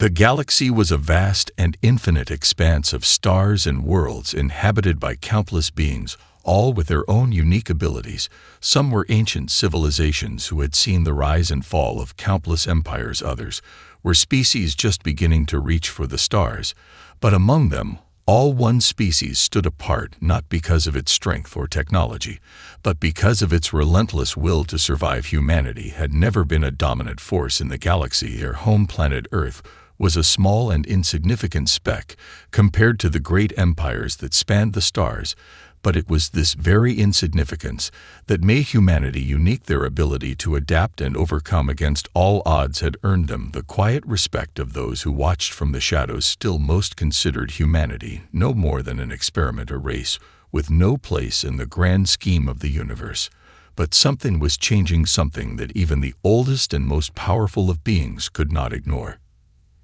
The galaxy was a vast and infinite expanse of stars and worlds inhabited by countless beings, all with their own unique abilities. Some were ancient civilizations who had seen the rise and fall of countless empires. Others were species just beginning to reach for the stars. But among them, all one species stood apart, not because of its strength or technology, but because of its relentless will to survive. Humanity had never been a dominant force in the galaxy. Their home planet Earth was a small and insignificant speck compared to the great empires that spanned the stars, but it was this very insignificance that made humanity unique. Their ability to adapt and overcome against all odds had earned them the quiet respect of those who watched from the shadows. Still, most considered humanity no more than an experiment, a race with no place in the grand scheme of the universe. But something was changing, something that even the oldest and most powerful of beings could not ignore.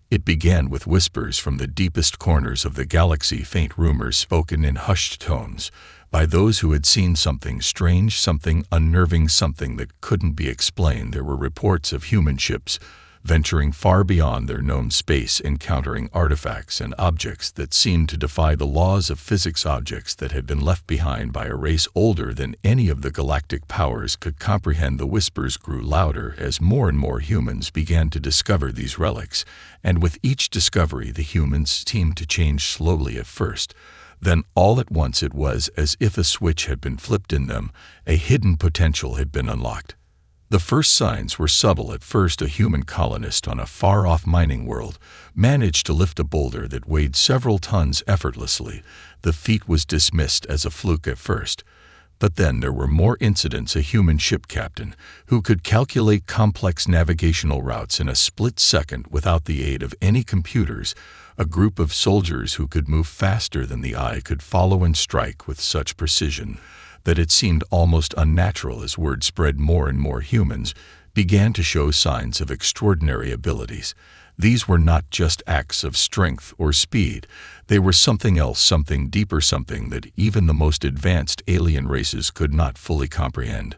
It began with whispers from the deepest corners of the galaxy, faint rumors spoken in hushed tones by those who had seen something strange, something unnerving, something that couldn't be explained. There were reports of human ships venturing far beyond their known space, encountering artifacts and objects that seemed to defy the laws of physics, objects that had been left behind by a race older than any of the galactic powers could comprehend. The whispers grew louder as more and more humans began to discover these relics, and with each discovery the humans seemed to change slowly at first. Then all at once it was as if a switch had been flipped in them, a hidden potential had been unlocked. The first signs were subtle. At first, a human colonist on a far-off mining world managed to lift a boulder that weighed several tons effortlessly. The feat was dismissed as a fluke at first. But then there were more incidents. A human ship captain who could calculate complex navigational routes in a split second without the aid of any computers. A group of soldiers who could move faster than the eye, could follow and strike with such precision that it seemed almost unnatural. As word spread, more and more humans began to show signs of extraordinary abilities. These were not just acts of strength or speed. They were something else, something deeper, something that even the most advanced alien races could not fully comprehend.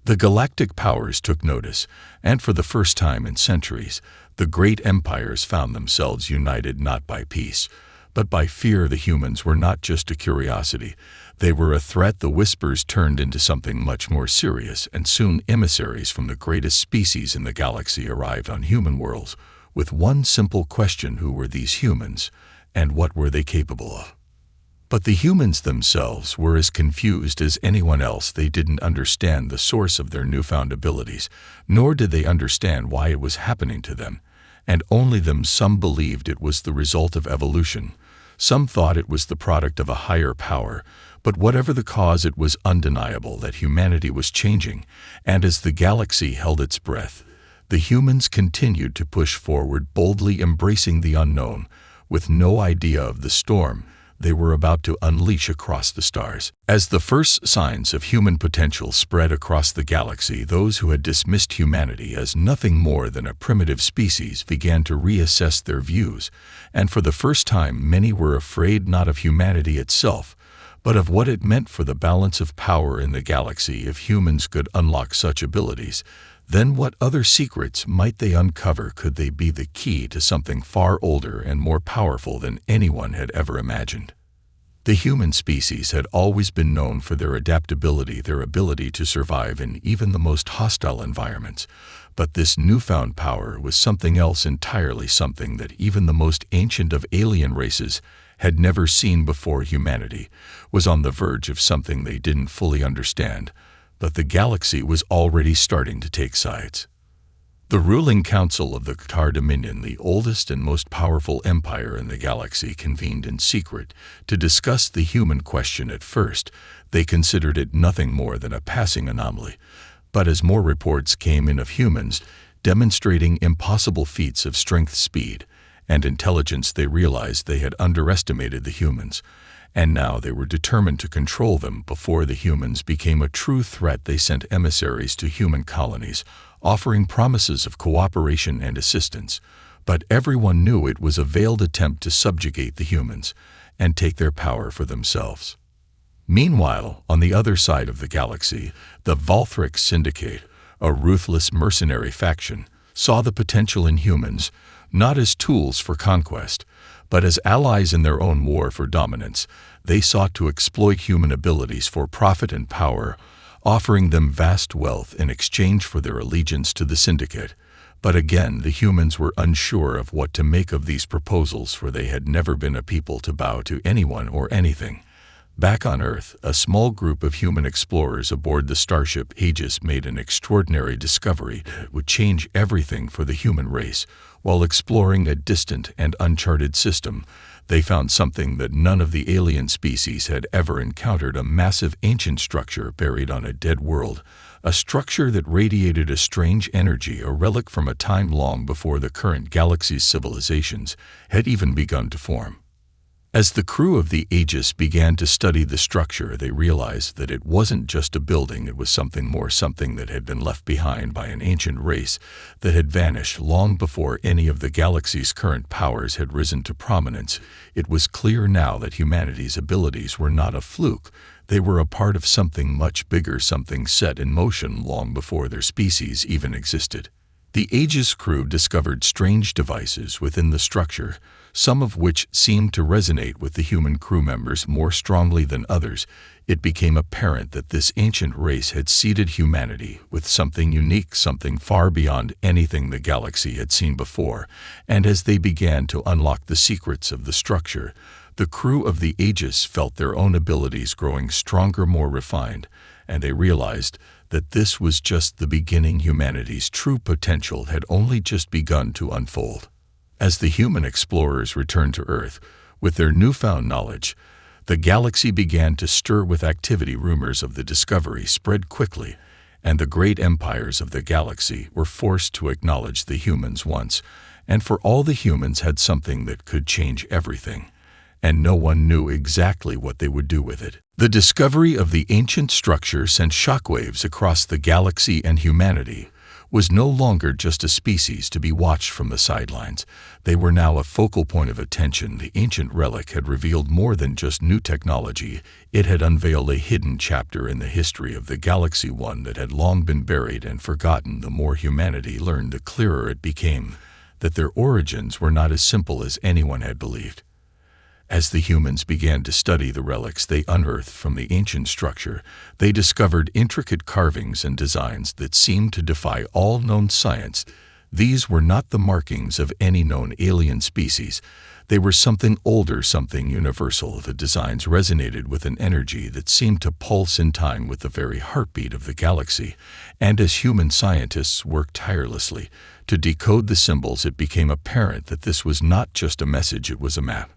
The galactic powers took notice, and for the first time in centuries, the great empires found themselves united not by peace, but by fear. The humans were not just a curiosity. They were a threat. The whispers turned into something much more serious, and soon emissaries from the greatest species in the galaxy arrived on human worlds with one simple question: who were these humans, and what were they capable of? But the humans themselves were as confused as anyone else. They didn't understand the source of their newfound abilities, nor did they understand why it was happening to them, and only them. Some believed it was the result of evolution. Some thought it was the product of a higher power, but whatever the cause, it was undeniable that humanity was changing, and as the galaxy held its breath, the humans continued to push forward, boldly embracing the unknown. With no idea of the storm they were about to unleash across the stars. As the first signs of human potential spread across the galaxy, those who had dismissed humanity as nothing more than a primitive species began to reassess their views, and for the first time many were afraid not of humanity itself, but of what it meant for the balance of power in the galaxy. If humans could unlock such abilities, then what other secrets might they uncover? Could they be the key to something far older and more powerful than anyone had ever imagined? The human species had always been known for their adaptability, their ability to survive in even the most hostile environments. But this newfound power was something else entirely, something that even the most ancient of alien races had never seen before. Humanity was on the verge of something they didn't fully understand, but the galaxy was already starting to take sides. The ruling council of the Qatar Dominion, the oldest and most powerful empire in the galaxy, convened in secret to discuss the human question. At first, they considered it nothing more than a passing anomaly, but as more reports came in of humans demonstrating impossible feats of strength, speed, and intelligence, they realized they had underestimated the humans, and now they were determined to control them before the humans became a true threat. They sent emissaries to human colonies, offering promises of cooperation and assistance, but everyone knew it was a veiled attempt to subjugate the humans and take their power for themselves. Meanwhile, on the other side of the galaxy, the Valthric Syndicate, a ruthless mercenary faction, saw the potential in humans. not as tools for conquest, but as allies in their own war for dominance. They sought to exploit human abilities for profit and power, offering them vast wealth in exchange for their allegiance to the Syndicate. But again, the humans were unsure of what to make of these proposals, for they had never been a people to bow to anyone or anything. Back on Earth, a small group of human explorers aboard the starship Aegis made an extraordinary discovery that would change everything for the human race. While exploring a distant and uncharted system, they found something that none of the alien species had ever encountered: a massive ancient structure buried on a dead world, a structure that radiated a strange energy, a relic from a time long before the current galaxy's civilizations had even begun to form. As the crew of the Aegis began to study the structure, they realized that it wasn't just a building, it was something more, something that had been left behind by an ancient race that had vanished long before any of the galaxy's current powers had risen to prominence. It was clear now that humanity's abilities were not a fluke. They were a part of something much bigger, something set in motion long before their species even existed. The Aegis crew discovered strange devices within the structure, some of which seemed to resonate with the human crew members more strongly than others. It became apparent that this ancient race had seeded humanity with something unique, something far beyond anything the galaxy had seen before. And as they began to unlock the secrets of the structure, the crew of the Aegis felt their own abilities growing stronger, more refined, and they realized that this was just the beginning. Humanity's true potential had only just begun to unfold. As the human explorers returned to Earth with their newfound knowledge, the galaxy began to stir with activity. Rumors of the discovery spread quickly, and the great empires of the galaxy were forced to acknowledge the humans once and for all. The humans had something that could change everything, and no one knew exactly what they would do with it. The discovery of the ancient structure sent shockwaves across the galaxy, and humanity was no longer just a species to be watched from the sidelines. They were now a focal point of attention. The ancient relic had revealed more than just new technology. It had unveiled a hidden chapter in the history of the galaxy, one that had long been buried and forgotten. The more humanity learned, the clearer it became that their origins were not as simple as anyone had believed. As the humans began to study the relics they unearthed from the ancient structure, they discovered intricate carvings and designs that seemed to defy all known science. These were not the markings of any known alien species. They were something older, something universal. The designs resonated with an energy that seemed to pulse in time with the very heartbeat of the galaxy. And as human scientists worked tirelessly to decode the symbols, it became apparent that this was not just a message, it was a map.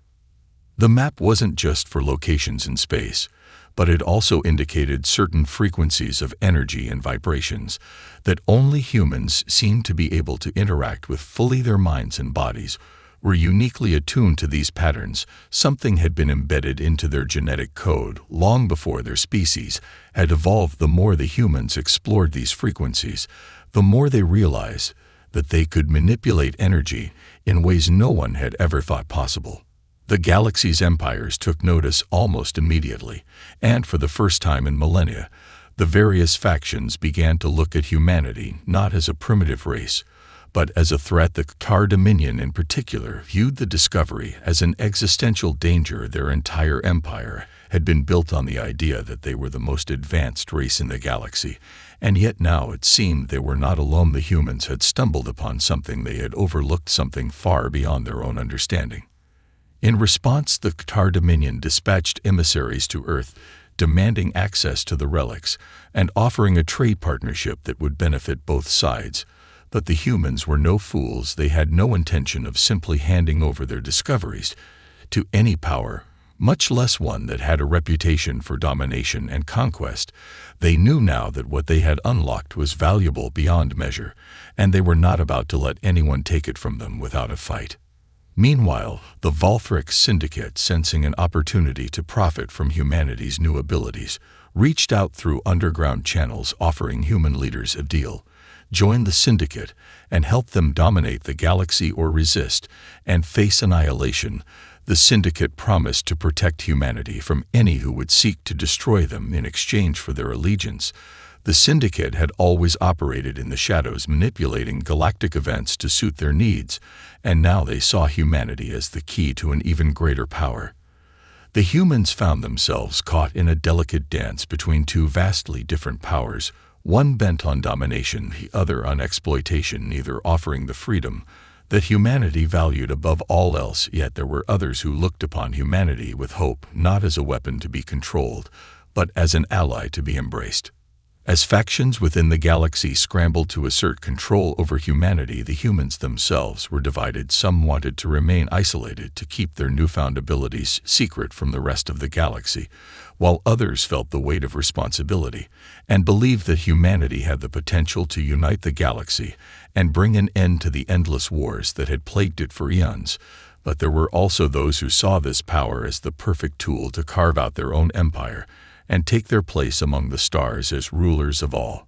The map wasn't just for locations in space, but it also indicated certain frequencies of energy and vibrations that only humans seemed to be able to interact with fully. Their minds and bodies were uniquely attuned to these patterns. Something had been embedded into their genetic code long before their species had evolved. The more the humans explored these frequencies, the more they realized that they could manipulate energy in ways no one had ever thought possible. The galaxy's empires took notice almost immediately, and for the first time in millennia, the various factions began to look at humanity not as a primitive race, but as a threat. The Qatar Dominion in particular viewed the discovery as an existential danger. Their entire empire had been built on the idea that they were the most advanced race in the galaxy, and yet now it seemed they were not alone. The humans had stumbled upon something they had overlooked, something far beyond their own understanding. In response, the Qatar Dominion dispatched emissaries to Earth, demanding access to the relics and offering a trade partnership that would benefit both sides. But the humans were no fools. They had no intention of simply handing over their discoveries to any power, much less one that had a reputation for domination and conquest. They knew now that what they had unlocked was valuable beyond measure, and they were not about to let anyone take it from them without a fight. Meanwhile, the Valthrix Syndicate, sensing an opportunity to profit from humanity's new abilities, reached out through underground channels, offering human leaders a deal: join the Syndicate and help them dominate the galaxy, or resist and face annihilation. The Syndicate promised to protect humanity from any who would seek to destroy them in exchange for their allegiance. The Syndicate had always operated in the shadows, manipulating galactic events to suit their needs, and now they saw humanity as the key to an even greater power. The humans found themselves caught in a delicate dance between two vastly different powers, one bent on domination, the other on exploitation, neither offering the freedom that humanity valued above all else. Yet there were others who looked upon humanity with hope, not as a weapon to be controlled, but as an ally to be embraced. As factions within the galaxy scrambled to assert control over humanity, the humans themselves were divided. Some wanted to remain isolated to keep their newfound abilities secret from the rest of the galaxy, while others felt the weight of responsibility and believed that humanity had the potential to unite the galaxy and bring an end to the endless wars that had plagued it for eons. But there were also those who saw this power as the perfect tool to carve out their own empire and take their place among the stars as rulers of all.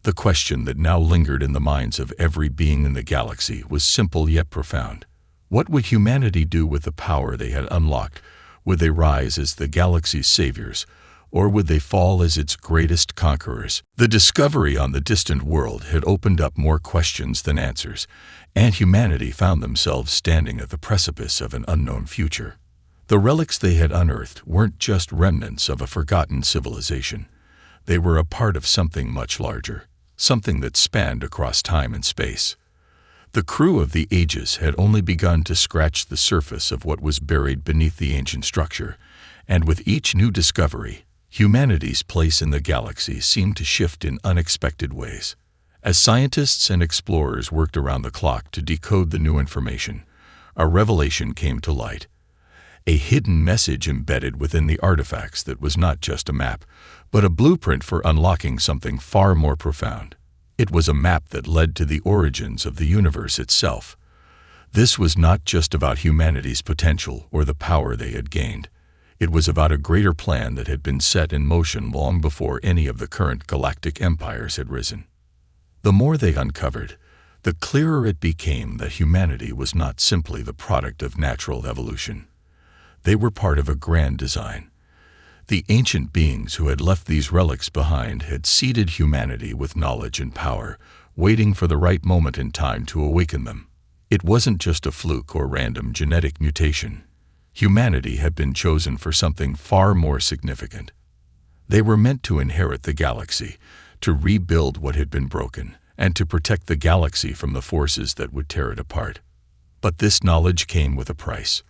The question that now lingered in the minds of every being in the galaxy was simple yet profound. What would humanity do with the power they had unlocked? Would they rise as the galaxy's saviors, or would they fall as its greatest conquerors? The discovery on the distant world had opened up more questions than answers, and humanity found themselves standing at the precipice of an unknown future. The relics they had unearthed weren't just remnants of a forgotten civilization. They were a part of something much larger, something that spanned across time and space. The crew of the ages had only begun to scratch the surface of what was buried beneath the ancient structure, and with each new discovery, humanity's place in the galaxy seemed to shift in unexpected ways. As scientists and explorers worked around the clock to decode the new information, a revelation came to light. A hidden message embedded within the artifacts that was not just a map, but a blueprint for unlocking something far more profound. It was a map that led to the origins of the universe itself. This was not just about humanity's potential or the power they had gained. It was about a greater plan that had been set in motion long before any of the current galactic empires had risen. The more they uncovered, the clearer it became that humanity was not simply the product of natural evolution. They were part of a grand design. The ancient beings who had left these relics behind had seeded humanity with knowledge and power, waiting for the right moment in time to awaken them. It wasn't just a fluke or random genetic mutation. Humanity had been chosen for something far more significant. They were meant to inherit the galaxy, to rebuild what had been broken, and to protect the galaxy from the forces that would tear it apart. But this knowledge came with a price.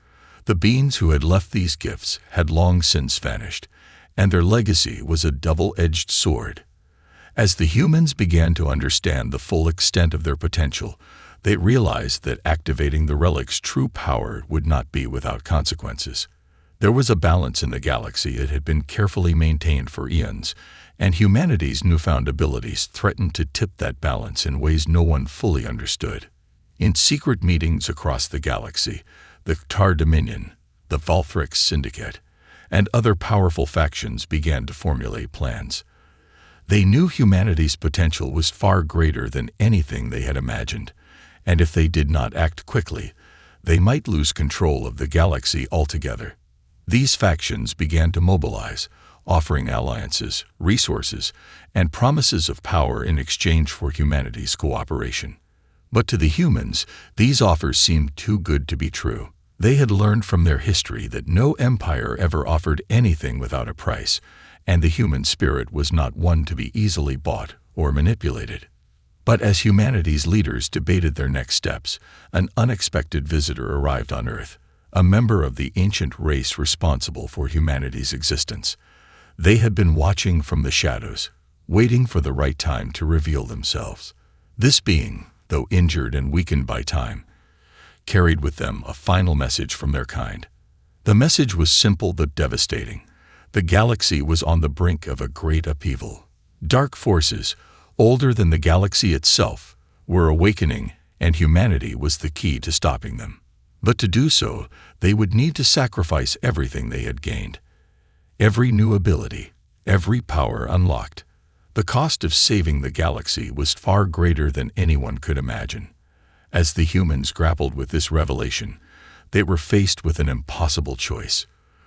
The beings who had left these gifts had long since vanished, and their legacy was a double-edged sword. As the humans began to understand the full extent of their potential, they realized that activating the relic's true power would not be without consequences. There was a balance in the galaxy that had been carefully maintained for eons, and humanity's newfound abilities threatened to tip that balance in ways no one fully understood. In secret meetings across the galaxy, the Tar Dominion, the Valthrix Syndicate, and other powerful factions began to formulate plans. They knew humanity's potential was far greater than anything they had imagined, and if they did not act quickly, they might lose control of the galaxy altogether. These factions began to mobilize, offering alliances, resources, and promises of power in exchange for humanity's cooperation. But to the humans, these offers seemed too good to be true. They had learned from their history that no empire ever offered anything without a price, and the human spirit was not one to be easily bought or manipulated. But as humanity's leaders debated their next steps, an unexpected visitor arrived on Earth, a member of the ancient race responsible for humanity's existence. They had been watching from the shadows, waiting for the right time to reveal themselves. This being, though injured and weakened by time, carried with them a final message from their kind. The message was simple but devastating. The galaxy was on the brink of a great upheaval. Dark forces, older than the galaxy itself, were awakening, and humanity was the key to stopping them. But to do so, they would need to sacrifice everything they had gained. Every new ability, every power unlocked. The cost of saving the galaxy was far greater than anyone could imagine. As the humans grappled with this revelation, they were faced with an impossible choice.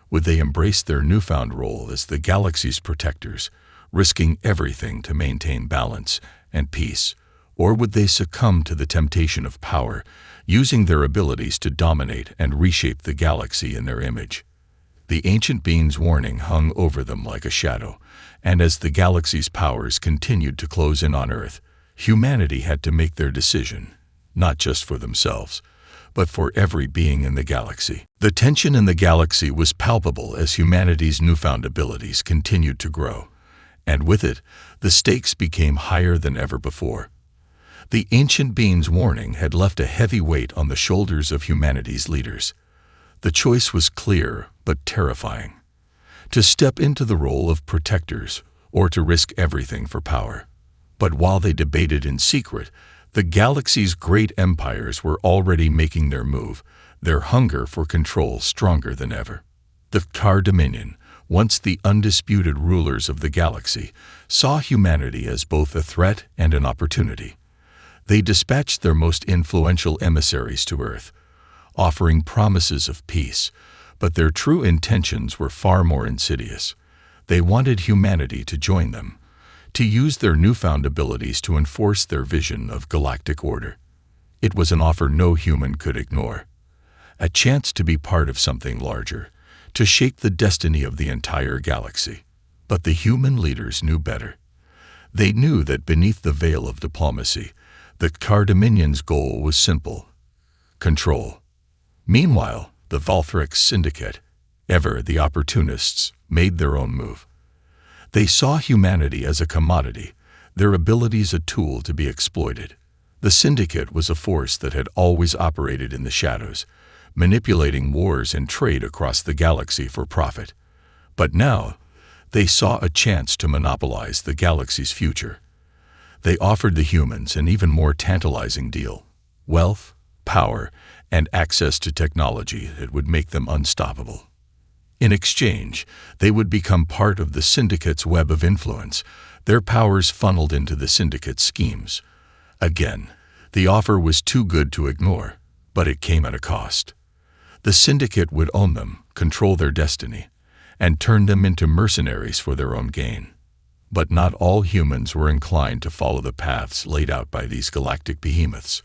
Would they embrace their newfound role as the galaxy's protectors, risking everything to maintain balance and peace? Or would they succumb to the temptation of power, using their abilities to dominate and reshape the galaxy in their image? The ancient being's warning hung over them like a shadow, and as the galaxy's powers continued to close in on Earth, humanity had to make their decision, not just for themselves, but for every being in the galaxy. The tension in the galaxy was palpable as humanity's newfound abilities continued to grow, and with it, the stakes became higher than ever before. The ancient being's warning had left a heavy weight on the shoulders of humanity's leaders. The choice was clear but terrifying: to step into the role of protectors or to risk everything for power. But while they debated in secret, the galaxy's great empires were already making their move, their hunger for control stronger than ever. The Tar Dominion, once the undisputed rulers of the galaxy, saw humanity as both a threat and an opportunity. They dispatched their most influential emissaries to Earth, offering promises of peace, but their true intentions were far more insidious. They wanted humanity to join them, to use their newfound abilities to enforce their vision of galactic order. It was an offer no human could ignore, a chance to be part of something larger, to shape the destiny of the entire galaxy. But the human leaders knew better. They knew that beneath the veil of diplomacy, the Tar Dominion's goal was simple: control. Meanwhile, the Valthrix Syndicate, ever the opportunists, made their own move. They saw humanity as a commodity, their abilities a tool to be exploited. The Syndicate was a force that had always operated in the shadows, manipulating wars and trade across the galaxy for profit. But now, they saw a chance to monopolize the galaxy's future. They offered the humans an even more tantalizing deal: wealth, power, and access to technology that would make them unstoppable. In exchange, they would become part of the Syndicate's web of influence, their powers funneled into the Syndicate's schemes. Again, the offer was too good to ignore, but it came at a cost. The Syndicate would own them, control their destiny, and turn them into mercenaries for their own gain. But not all humans were inclined to follow the paths laid out by these galactic behemoths.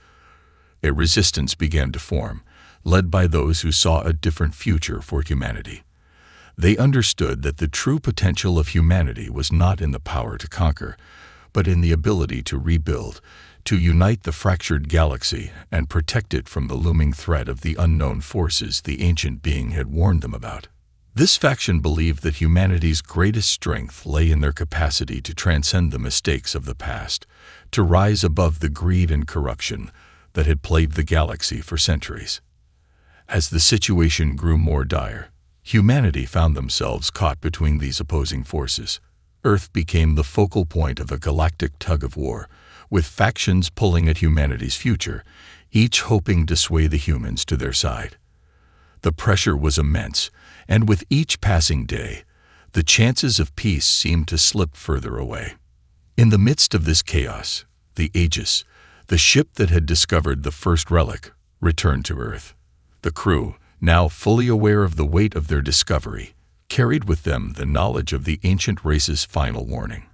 A resistance began to form, led by those who saw a different future for humanity. They understood that the true potential of humanity was not in the power to conquer, but in the ability to rebuild, to unite the fractured galaxy and protect it from the looming threat of the unknown forces the ancient being had warned them about. This faction believed that humanity's greatest strength lay in their capacity to transcend the mistakes of the past, to rise above the greed and corruption that had plagued the galaxy for centuries. As the situation grew more dire, humanity found themselves caught between these opposing forces. Earth became the focal point of a galactic tug-of-war, with factions pulling at humanity's future, each hoping to sway the humans to their side. The pressure was immense, and with each passing day, the chances of peace seemed to slip further away. In the midst of this chaos, the Aegis, the ship that had discovered the first relic, returned to Earth. The crew, now fully aware of the weight of their discovery, carried with them the knowledge of the ancient race's final warning.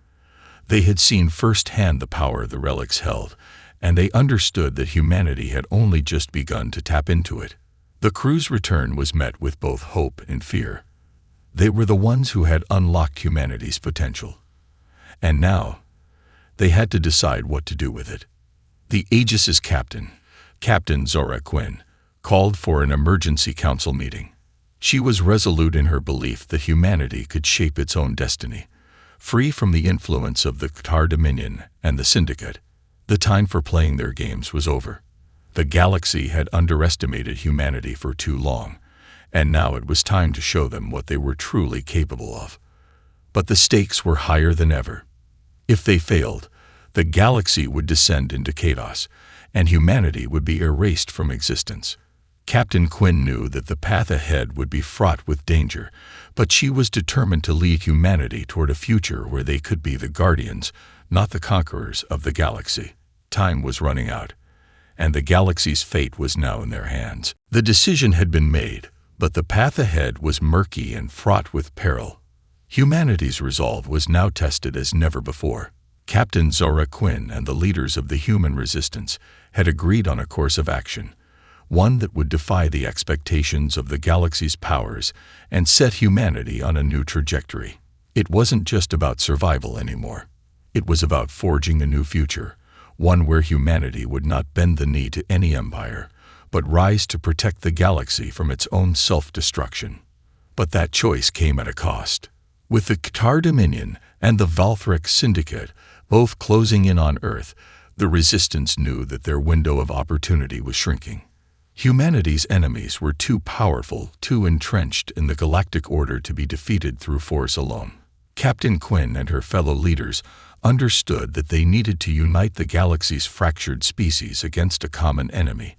They had seen firsthand the power the relics held, and they understood that humanity had only just begun to tap into it. The crew's return was met with both hope and fear. They were the ones who had unlocked humanity's potential. And now, they had to decide what to do with it. The Aegis's captain, Captain Zora Quinn, called for an emergency council meeting. She was resolute in her belief that humanity could shape its own destiny, free from the influence of the Tar Dominion and the Syndicate. The time for playing their games was over. The galaxy had underestimated humanity for too long, and now it was time to show them what they were truly capable of. But the stakes were higher than ever. If they failed, the galaxy would descend into chaos, and humanity would be erased from existence. Captain Quinn knew that the path ahead would be fraught with danger, but she was determined to lead humanity toward a future where they could be the guardians, not the conquerors of the galaxy. Time was running out, and the galaxy's fate was now in their hands. The decision had been made, but the path ahead was murky and fraught with peril. Humanity's resolve was now tested as never before. Captain Zora Quinn and the leaders of the human resistance had agreed on a course of action, one that would defy the expectations of the galaxy's powers and set humanity on a new trajectory. It wasn't just about survival anymore. It was about forging a new future, one where humanity would not bend the knee to any empire, but rise to protect the galaxy from its own self-destruction. But that choice came at a cost. With the Qatar Dominion and the Valthric Syndicate both closing in on Earth, the Resistance knew that their window of opportunity was shrinking. Humanity's enemies were too powerful, too entrenched in the galactic order to be defeated through force alone. Captain Quinn and her fellow leaders understood that they needed to unite the galaxy's fractured species against a common enemy,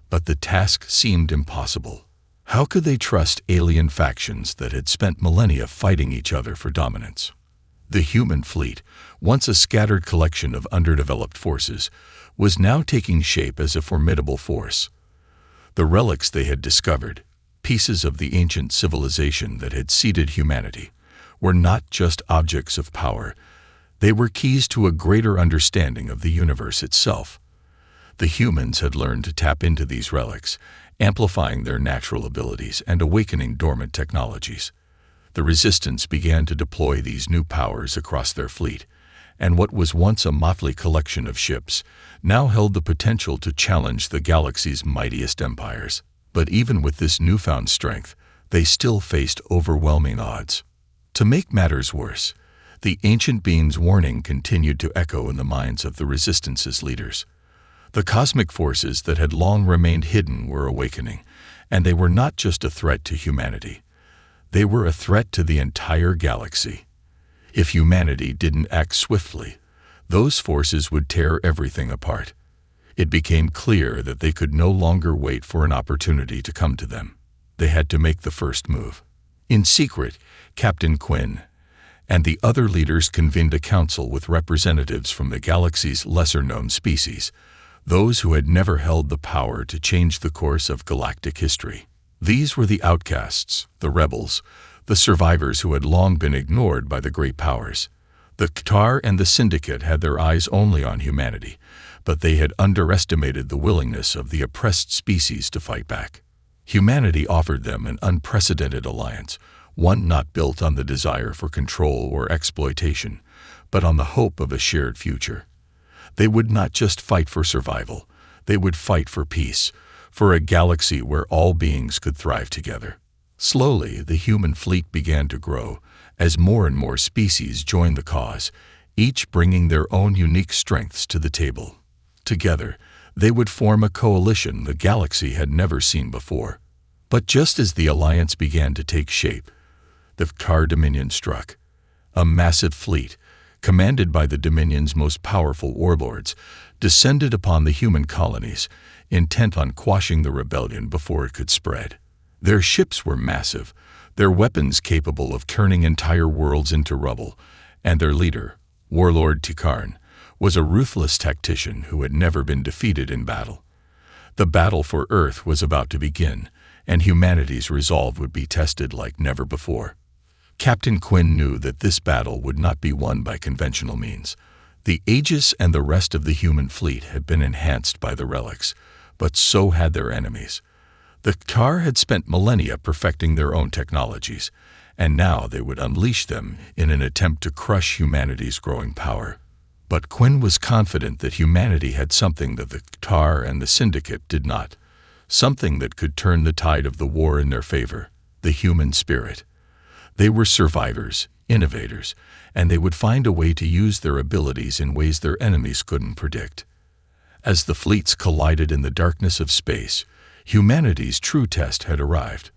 but the task seemed impossible. How could they trust alien factions that had spent millennia fighting each other for dominance? The human fleet, once a scattered collection of underdeveloped forces, was now taking shape as a formidable force. The relics they had discovered, pieces of the ancient civilization that had seeded humanity, were not just objects of power. They were keys to a greater understanding of the universe itself. The humans had learned to tap into these relics, amplifying their natural abilities and awakening dormant technologies. The Resistance began to deploy these new powers across their fleet, and what was once a motley collection of ships now held the potential to challenge the galaxy's mightiest empires. But even with this newfound strength, they still faced overwhelming odds. To make matters worse, the ancient being's warning continued to echo in the minds of the Resistance's leaders. The cosmic forces that had long remained hidden were awakening, and they were not just a threat to humanity. They were a threat to the entire galaxy. If humanity didn't act swiftly, those forces would tear everything apart. It became clear that they could no longer wait for an opportunity to come to them. They had to make the first move. In secret, Captain Quinn and the other leaders convened a council with representatives from the galaxy's lesser-known species, those who had never held the power to change the course of galactic history. These were the outcasts, the rebels, the survivors who had long been ignored by the great powers. The Qatar and the Syndicate had their eyes only on humanity, but they had underestimated the willingness of the oppressed species to fight back. Humanity offered them an unprecedented alliance, one not built on the desire for control or exploitation, but on the hope of a shared future. They would not just fight for survival, they would fight for peace, for a galaxy where all beings could thrive together. Slowly, the human fleet began to grow as more and more species joined the cause, each bringing their own unique strengths to the table. Together, they would form a coalition the galaxy had never seen before. But just as the alliance began to take shape, the Qatar Dominion struck. A massive fleet, commanded by the Dominion's most powerful warlords, descended upon the human colonies, intent on quashing the rebellion before it could spread. Their ships were massive, their weapons capable of turning entire worlds into rubble, and their leader, Warlord Tikarn, was a ruthless tactician who had never been defeated in battle. The battle for Earth was about to begin, and humanity's resolve would be tested like never before. Captain Quinn knew that this battle would not be won by conventional means. The Aegis and the rest of the human fleet had been enhanced by the relics, but so had their enemies. The Qatar had spent millennia perfecting their own technologies, and now they would unleash them in an attempt to crush humanity's growing power. But Quinn was confident that humanity had something that the Qatar and the Syndicate did not, something that could turn the tide of the war in their favor: the human spirit. They were survivors, innovators, and they would find a way to use their abilities in ways their enemies couldn't predict. As the fleets collided in the darkness of space, humanity's true test had arrived.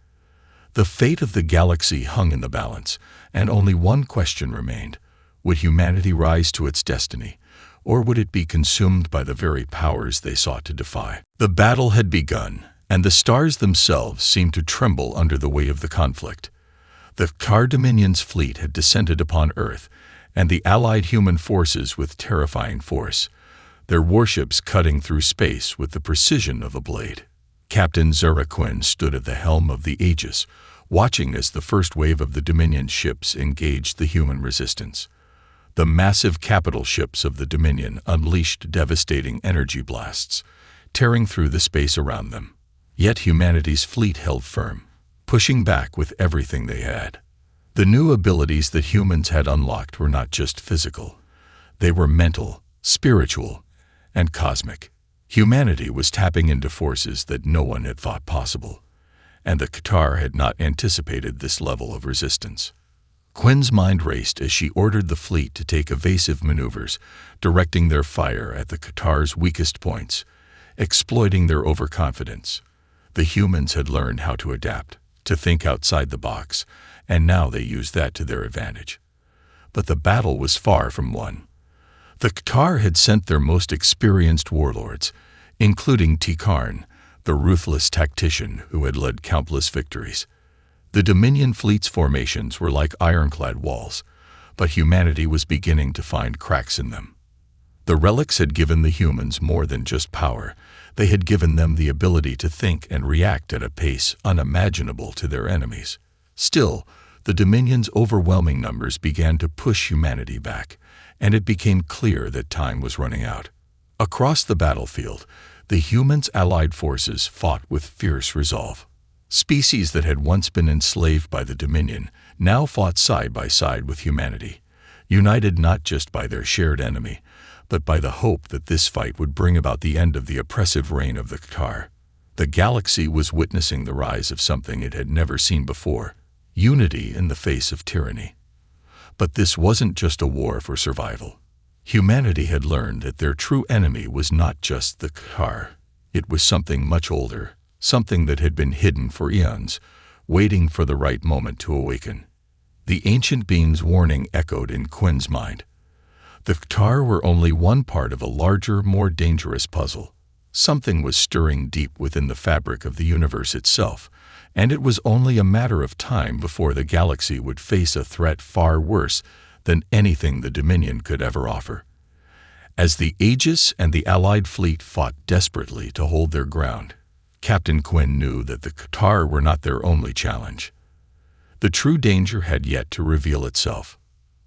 The fate of the galaxy hung in the balance, and only one question remained: would humanity rise to its destiny, or would it be consumed by the very powers they sought to defy? The battle had begun, and the stars themselves seemed to tremble under the weight of the conflict. The Qatar Dominion's fleet had descended upon Earth, and the allied human forces with terrifying force, their warships cutting through space with the precision of a blade. Captain Zora Quinn stood at the helm of the Aegis, watching as the first wave of the Dominion ships engaged the human resistance. The massive capital ships of the Dominion unleashed devastating energy blasts, tearing through the space around them. Yet humanity's fleet held firm, pushing back with everything they had. The new abilities that humans had unlocked were not just physical. They were mental, spiritual, and cosmic. Humanity was tapping into forces that no one had thought possible, and the Qatar had not anticipated this level of resistance. Quinn's mind raced as she ordered the fleet to take evasive maneuvers, directing their fire at the Qatar's weakest points, exploiting their overconfidence. The humans had learned how to adapt, to think outside the box, and now they used that to their advantage. But the battle was far from won. The Qatar had sent their most experienced warlords, including Tikarn, the ruthless tactician who had led countless victories. The Dominion fleet's formations were like ironclad walls, but humanity was beginning to find cracks in them. The relics had given the humans more than just power. They had given them the ability to think and react at a pace unimaginable to their enemies. Still, the Dominion's overwhelming numbers began to push humanity back, and it became clear that time was running out. Across the battlefield, the humans' allied forces fought with fierce resolve. Species that had once been enslaved by the Dominion now fought side by side with humanity, united not just by their shared enemy, but by the hope that this fight would bring about the end of the oppressive reign of the Qatar. The galaxy was witnessing the rise of something it had never seen before: unity in the face of tyranny. But this wasn't just a war for survival. Humanity had learned that their true enemy was not just the Qatar. It was something much older, something that had been hidden for eons, waiting for the right moment to awaken. The ancient being's warning echoed in Quinn's mind. The Qatar were only one part of a larger, more dangerous puzzle. Something was stirring deep within the fabric of the universe itself, and it was only a matter of time before the galaxy would face a threat far worse than anything the Dominion could ever offer. As the Aegis and the Allied fleet fought desperately to hold their ground, Captain Quinn knew that the Qatar were not their only challenge. The true danger had yet to reveal itself.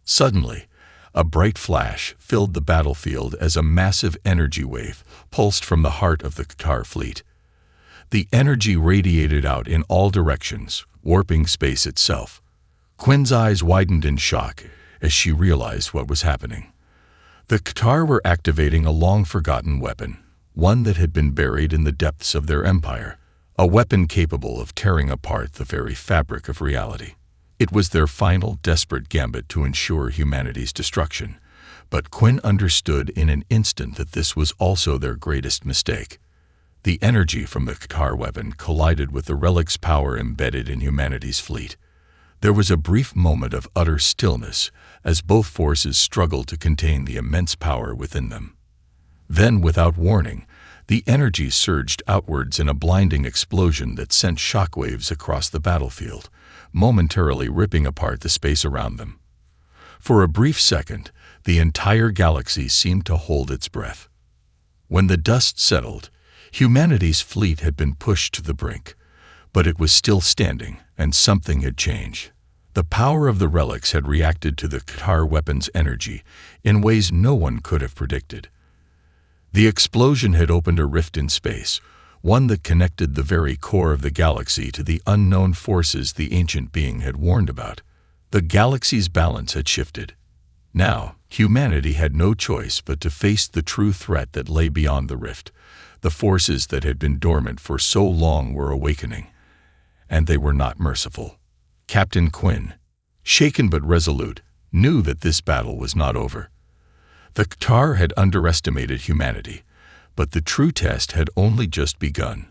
Suddenly, a bright flash filled the battlefield as a massive energy wave pulsed from the heart of the Qatar fleet. The energy radiated out in all directions, warping space itself. Quinn's eyes widened in shock as she realized what was happening. The Qatar were activating a long-forgotten weapon, one that had been buried in the depths of their empire, a weapon capable of tearing apart the very fabric of reality. It was their final, desperate gambit to ensure humanity's destruction, but Quinn understood in an instant that this was also their greatest mistake. The energy from the Qatar weapon collided with the relic's power embedded in humanity's fleet. There was a brief moment of utter stillness as both forces struggled to contain the immense power within them. Then, without warning, the energy surged outwards in a blinding explosion that sent shockwaves across the battlefield, momentarily ripping apart the space around them. For a brief second, the entire galaxy seemed to hold its breath. When the dust settled, humanity's fleet had been pushed to the brink, but it was still standing, and something had changed. The power of the relics had reacted to the Qatar weapon's energy in ways no one could have predicted. The explosion had opened a rift in space, one that connected the very core of the galaxy to the unknown forces the ancient being had warned about. The galaxy's balance had shifted. Now, humanity had no choice but to face the true threat that lay beyond the rift. The forces that had been dormant for so long were awakening, and they were not merciful. Captain Quinn, shaken but resolute, knew that this battle was not over. The Qatar had underestimated humanity, but the true test had only just begun.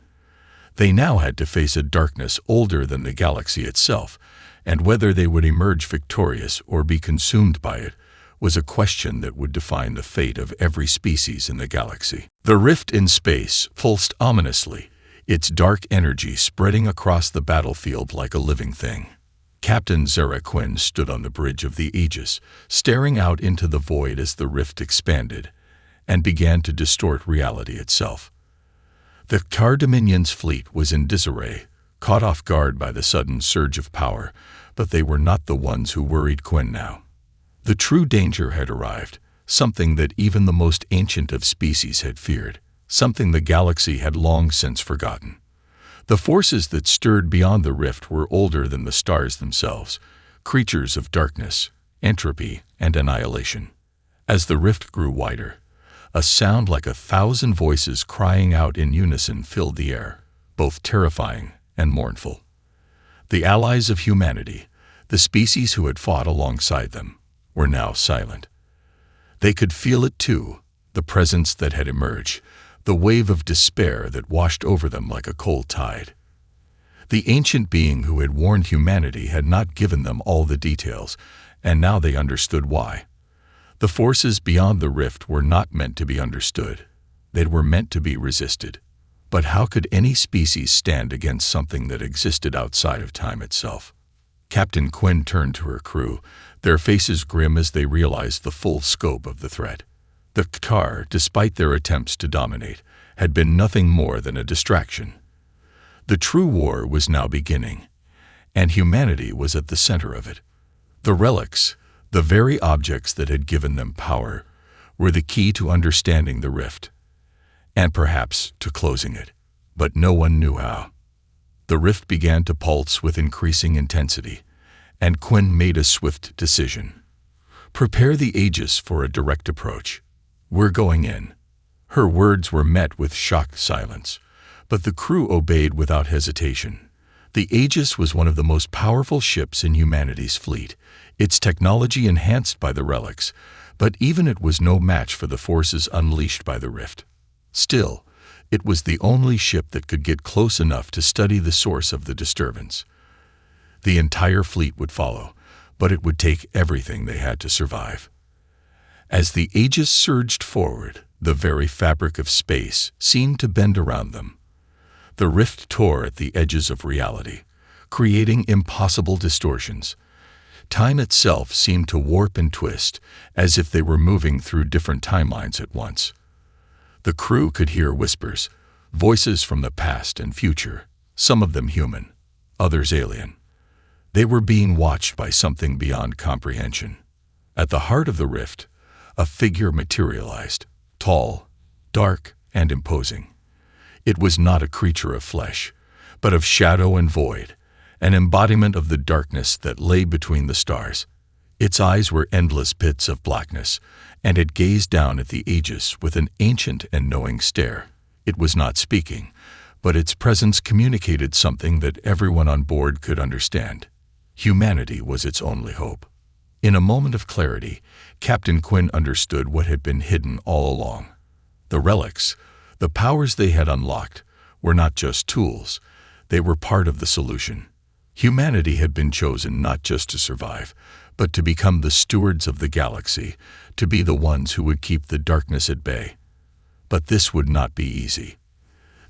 They now had to face a darkness older than the galaxy itself, and whether they would emerge victorious or be consumed by it was a question that would define the fate of every species in the galaxy. The rift in space pulsed ominously, its dark energy spreading across the battlefield like a living thing. Captain Zara Quinn stood on the bridge of the Aegis, staring out into the void as the rift expanded and began to distort reality itself. The Qatar Dominion's fleet was in disarray, caught off guard by the sudden surge of power, but they were not the ones who worried Quinn now. The true danger had arrived, something that even the most ancient of species had feared, something the galaxy had long since forgotten. The forces that stirred beyond the rift were older than the stars themselves, creatures of darkness, entropy, and annihilation. As the rift grew wider, a sound like 1,000 voices crying out in unison filled the air, both terrifying and mournful. The allies of humanity, the species who had fought alongside them, were now silent. They could feel it too, the presence that had emerged, the wave of despair that washed over them like a cold tide. The ancient being who had warned humanity had not given them all the details, and now they understood why. The forces beyond the rift were not meant to be understood. They were meant to be resisted. But how could any species stand against something that existed outside of time itself? Captain Quinn turned to her crew, their faces grim as they realized the full scope of the threat. The Qatar, despite their attempts to dominate, had been nothing more than a distraction. The true war was now beginning, and humanity was at the center of it. The relics, the very objects that had given them power, were the key to understanding the rift, and perhaps to closing it, but no one knew how. The rift began to pulse with increasing intensity, and Quinn made a swift decision. Prepare the Aegis for a direct approach. We're going in. Her words were met with shocked silence, but the crew obeyed without hesitation. The Aegis was one of the most powerful ships in humanity's fleet, its technology enhanced by the relics, but even it was no match for the forces unleashed by the rift. Still, it was the only ship that could get close enough to study the source of the disturbance. The entire fleet would follow, but it would take everything they had to survive. As the Aegis surged forward, the very fabric of space seemed to bend around them. The rift tore at the edges of reality, creating impossible distortions. Time itself seemed to warp and twist, as if they were moving through different timelines at once. The crew could hear whispers, voices from the past and future, some of them human, others alien. They were being watched by something beyond comprehension. At the heart of the rift, a figure materialized, tall, dark, and imposing. It was not a creature of flesh, but of shadow and void, an embodiment of the darkness that lay between the stars. Its eyes were endless pits of blackness, and it gazed down at the Aegis with an ancient and knowing stare. It was not speaking, but its presence communicated something that everyone on board could understand. Humanity was its only hope. In a moment of clarity, Captain Quinn understood what had been hidden all along. The relics, the powers they had unlocked, were not just tools. They were part of the solution. Humanity had been chosen not just to survive, but to become the stewards of the galaxy, to be the ones who would keep the darkness at bay. But this would not be easy.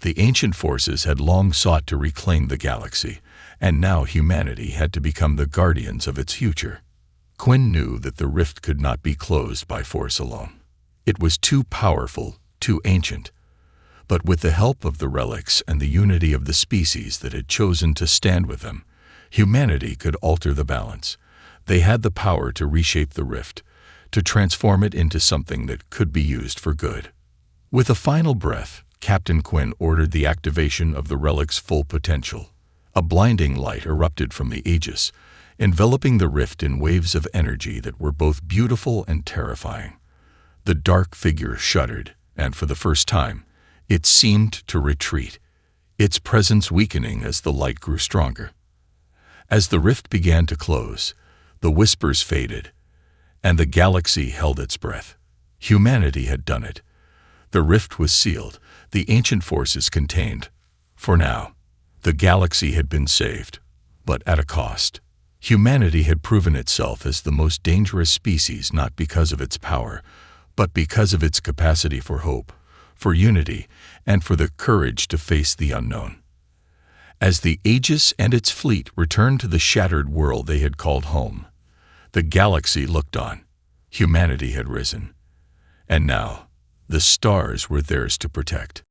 The ancient forces had long sought to reclaim the galaxy, and now humanity had to become the guardians of its future. Quinn knew that the rift could not be closed by force alone. It was too powerful, too ancient. But with the help of the relics and the unity of the species that had chosen to stand with them, humanity could alter the balance. They had the power to reshape the rift, to transform it into something that could be used for good. With a final breath, Captain Quinn ordered the activation of the relic's full potential. A blinding light erupted from the Aegis, enveloping the rift in waves of energy that were both beautiful and terrifying. The dark figure shuddered, and for the first time, it seemed to retreat, its presence weakening as the light grew stronger. As the rift began to close, the whispers faded, and the galaxy held its breath. Humanity had done it. The rift was sealed, the ancient forces contained. For now, the galaxy had been saved, but at a cost. Humanity had proven itself as the most dangerous species not because of its power, but because of its capacity for hope, for unity, and for the courage to face the unknown. As the Aegis and its fleet returned to the shattered world they had called home, the galaxy looked on. Humanity had risen. And now, the stars were theirs to protect.